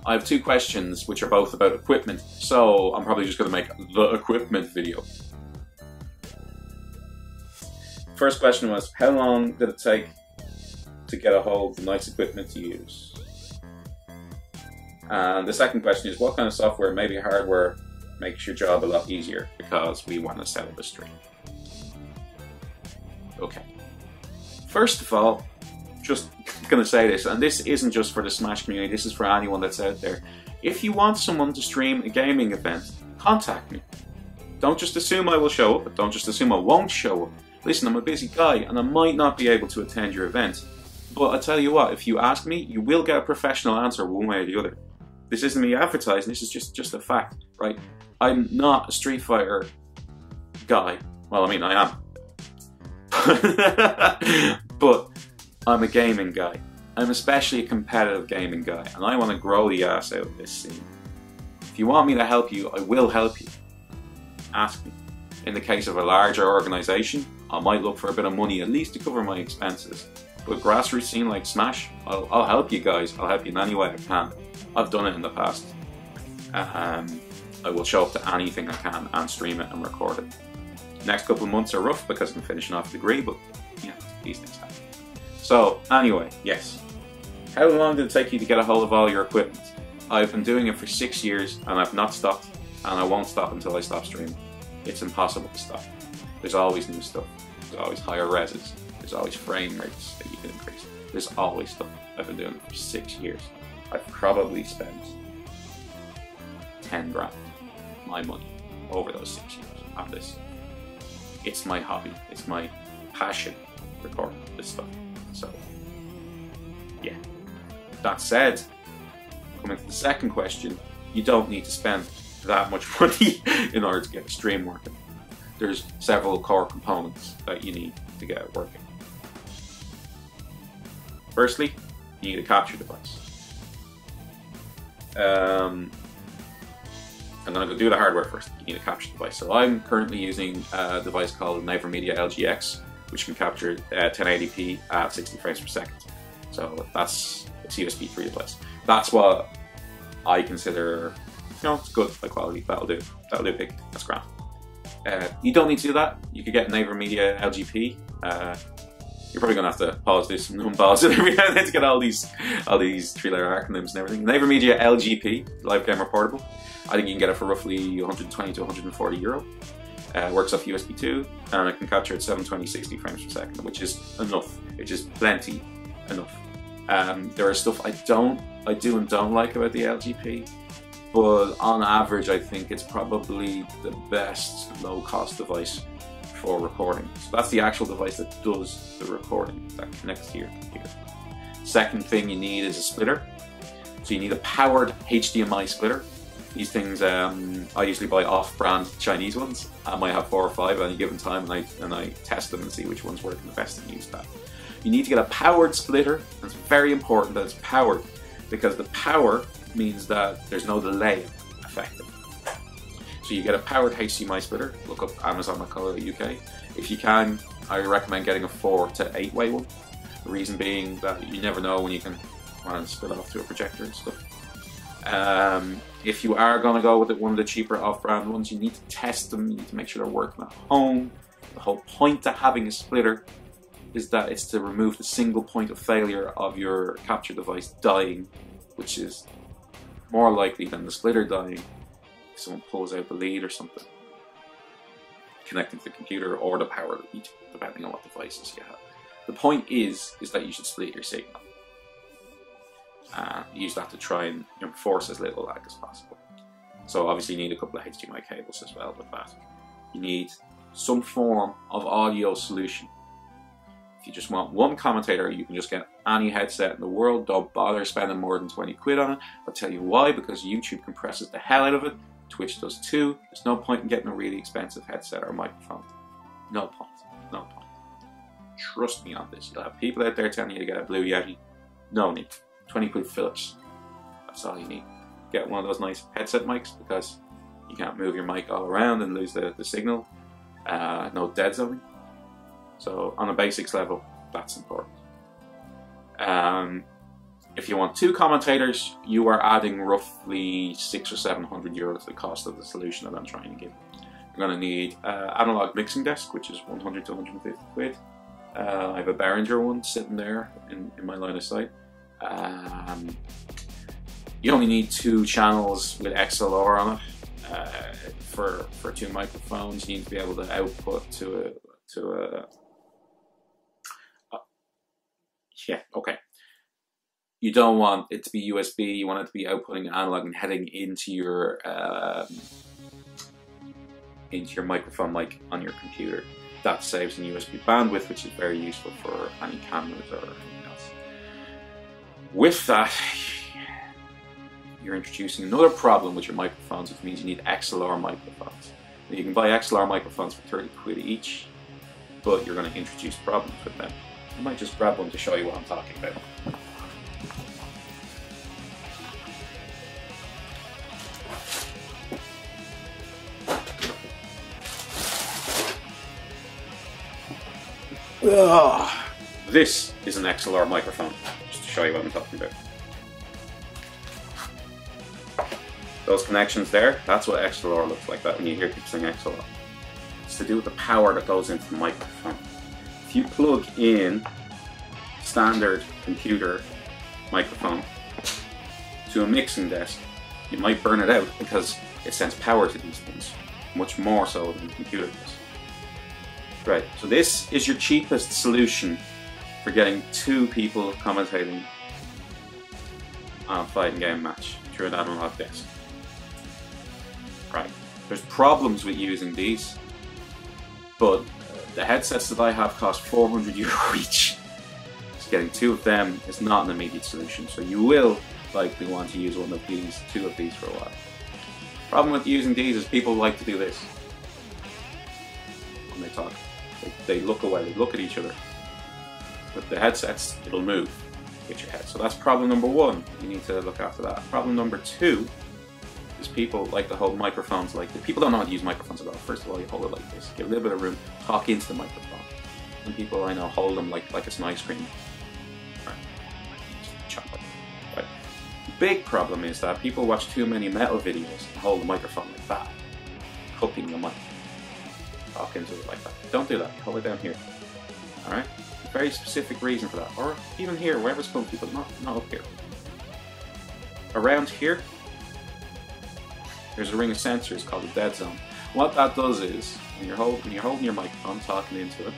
I have two questions which are both about equipment, so I'm probably just going to make the equipment video. First question was, how long did it take to get a hold of the nice equipment to use? And the second question is, what kind of software, maybe hardware, makes your job a lot easier because we want to sell the stream? Okay. First of all, just going to say this, and this isn't just for the Smash community, this is for anyone that's out there. If you want someone to stream a gaming event, contact me. Don't just assume I will show up, don't just assume I won't show up. Listen, I'm a busy guy and I might not be able to attend your event. But I tell you what, if you ask me, you will get a professional answer one way or the other. This isn't me advertising, this is just a fact, right? I'm not a Street Fighter guy. Well, I mean, I am. But I'm a gaming guy. I'm especially a competitive gaming guy, and I want to grow the ass out of this scene. If you want me to help you, I will help you. Ask me. In the case of a larger organisation, I might look for a bit of money at least to cover my expenses. But a grassroots scene like Smash, I'll help you guys. I'll help you in any way I can. I've done it in the past. I will show up to anything I can and stream it and record it. Next couple of months are rough because I'm finishing off a degree, but yeah, these things happen. So anyway, yes. How long did it take you to get a hold of all your equipment? I've been doing it for 6 years and I've not stopped, and I won't stop until I stop streaming. It's impossible to stop. There's always new stuff. There's always higher reses. There's always frame rates that you can increase. There's always stuff. I've been doing it for 6 years. I've probably spent 10 grand, my money, over those 6 years on this. It's my hobby. It's my passion, recording this stuff. So, yeah. That said, coming to the second question, you don't need to spend that much money in order to get a stream working. There's several core components that you need to get it working. Firstly, you need a capture device. I'm going to do the hardware first. You need a capture device. So I'm currently using a device called Naver Media LGX, which can capture 1080p at 60 frames per second. So that's a USB 3 device. That's what I consider, it's good, high quality. That'll do big. That's grand. You don't need to do that. You could get Naver Media LGP. You're probably gonna have to pause this and unpause it every now and then to get all these 3-letter acronyms and everything. Naver Media LGP, Live Gamer Portable. I think you can get it for roughly 120 to 140 euro. Works off USB 2, and it can capture at 720 60 frames per second, which is enough. Which is plenty enough. There are stuff I do and don't like about the LGP, but on average I think it's probably the best low-cost device for recording. So that's the actual device that does the recording, that connects to your computer. Second thing you need is a splitter. So you need a powered HDMI splitter. These things, I usually buy off-brand Chinese ones. I might have 4 or 5 at any given time, and I test them and see which one's working the best and use that. You need to get a powered splitter. It's very important that it's powered, because the power means that there's no delay effective. So you get a powered HDMI splitter. Look up Amazon.co.uk. If you can, I recommend getting a 4 to 8 way one. The reason being that you never know when you can want to split off to a projector and stuff. If you are going to go with one of the cheaper off-brand ones, you need to test them. You need to make sure they're working at home. The whole point to having a splitter is that it's to remove the single point of failure of your capture device dying, which is more likely than the splitter dying if someone pulls out the lead or something connecting to the computer or the power lead, depending on what devices you have. The point is that you should split your signal. Use that to try and enforce as little lag as possible. So obviously you need a couple of HDMI cables as well with that. You need some form of audio solution. If you just want one commentator, you can just get any headset in the world. Don't bother spending more than 20 quid on it. I'll tell you why, because YouTube compresses the hell out of it. Twitch does too. There's no point in getting a really expensive headset or microphone. No point. No point. Trust me on this. You'll have people out there telling you to get a Blue Yeti. No need. 20 quid Philips. That's all you need. Get one of those nice headset mics, because you can't move your mic all around and lose the signal. No dead zoning. So on a basics level, that's important. If you want 2 commentators, you are adding roughly 600 or 700 euros to the cost of the solution that I'm trying to give. You're going to need analog mixing desk, which is 100 to 150 quid. I have a Behringer one sitting there in my line of sight. You only need 2 channels with XLR on it. For 2 microphones, you need to be able to output to a yeah, okay. You don't want it to be USB, you want it to be outputting analog and heading into your microphone mic on your computer. That saves in USB bandwidth, which is very useful for any cameras or anything else. With that, you're introducing another problem with your microphones, which means you need XLR microphones. Now, you can buy XLR microphones for 30 quid each, but you're going to introduce problems with them. I might just grab one to show you what I'm talking about. This is an XLR microphone, just to show you what I'm talking about. Those connections there, that's what XLR looks like that when you hear people saying XLR. It's to do with the power that goes into the microphone. If you plug in standard computer microphone to a mixing desk, you might burn it out because it sends power to these things, much more so than the computer does. Right, so this is your cheapest solution for getting 2 people commentating on a fighting game match through an analog desk. Right, there's problems with using these, but the headsets that I have cost 400 euro each. So getting 2 of them is not an immediate solution, so you will likely want to use 2 of these for a while. Problem with using these is people like to do this when they talk. They look away, they look at each other. With the headsets, it'll move with your head. So that's problem number 1. You need to look after that. Problem number 2 is people like to hold microphones like this. People don't know how to use microphones at all. First of all, you hold it like this. Give a little bit of room, talk into the microphone. And people I know hold them like it's an ice cream. Right. Chocolate. Right. The big problem is that people watch too many metal videos and hold the microphone like that, cupping the mic. Talk into it like that. Don't do that. Hold it down here. Alright? Very specific reason for that. Or even here, wherever's comfy, but not up here. Around here, there's a ring of sensors called a dead zone. What that does is, when you're holding your microphone, talking into it,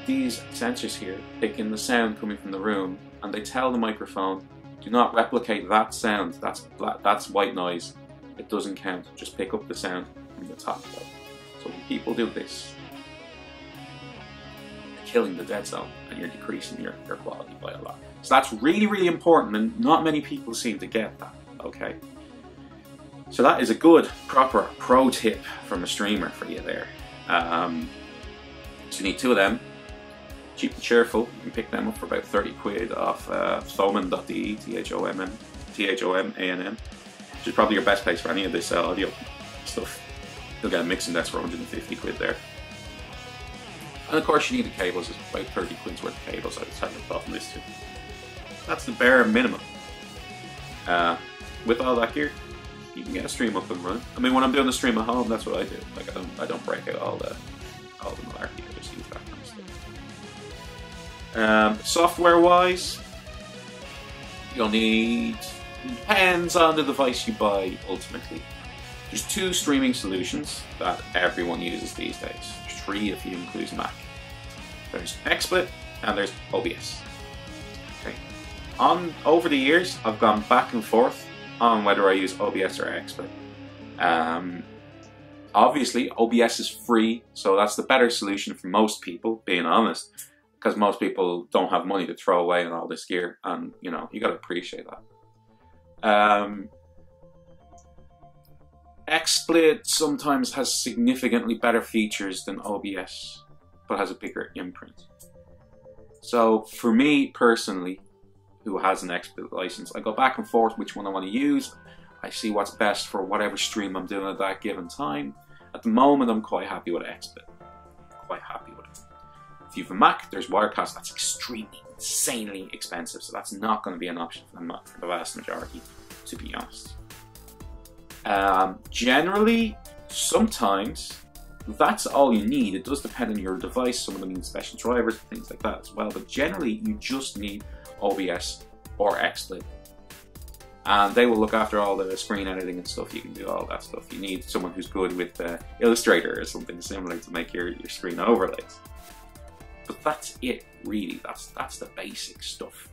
these sensors here pick in the sound coming from the room, and they tell the microphone, do not replicate that sound. That's white noise. It doesn't count. Just pick up the sound from the top level. So when people do this, you're killing the dead zone and you're decreasing your quality by a lot. So that's really, really important, and not many people seem to get that, okay? So that is a good, proper pro tip from a streamer for you there. So you need 2 of them. Cheap and cheerful. You can pick them up for about 30 quid off thomann.de, THOMANN, which is probably your best place for any of this audio stuff. You'll get a mixing desk for 150 quid there. And of course you need the cables. There's about 30 quid's worth of cables outside the bottom of this too. That's the bare minimum. With all that gear, you can get a stream up and running. I mean, when I'm doing the stream at home, that's what I do. Like I don't break out all the malarkey. I just use that kind of stuff. Software wise, you'll need, depends on the device you buy ultimately. There's 2 streaming solutions that everyone uses these days. There's 3 if you include Mac. There's XSplit and there's OBS. Okay. Over the years, I've gone back and forth on whether I use OBS or XSplit. Obviously, OBS is free, so that's the better solution for most people, being honest, because most people don't have money to throw away on all this gear, and you know, you got to appreciate that. XSplit sometimes has significantly better features than OBS, but has a bigger imprint. So for me personally, who has an XSplit license, I go back and forth which one I want to use. I see what's best for whatever stream I'm doing at that given time. At the moment, I'm quite happy with XSplit. Quite happy with it. If you have a Mac, there's Wirecast. That's extremely, insanely expensive, so that's not going to be an option for the vast majority, to be honest. Generally, sometimes that's all you need. It does depend on your device. Some of them need special drivers and things like that as well, but generally you just need OBS or XSplit. And they will look after all the screen editing and stuff. You can do all that stuff. You need someone who's good with Illustrator or something similar to make your screen overlays. But that's it, really. That's the basic stuff.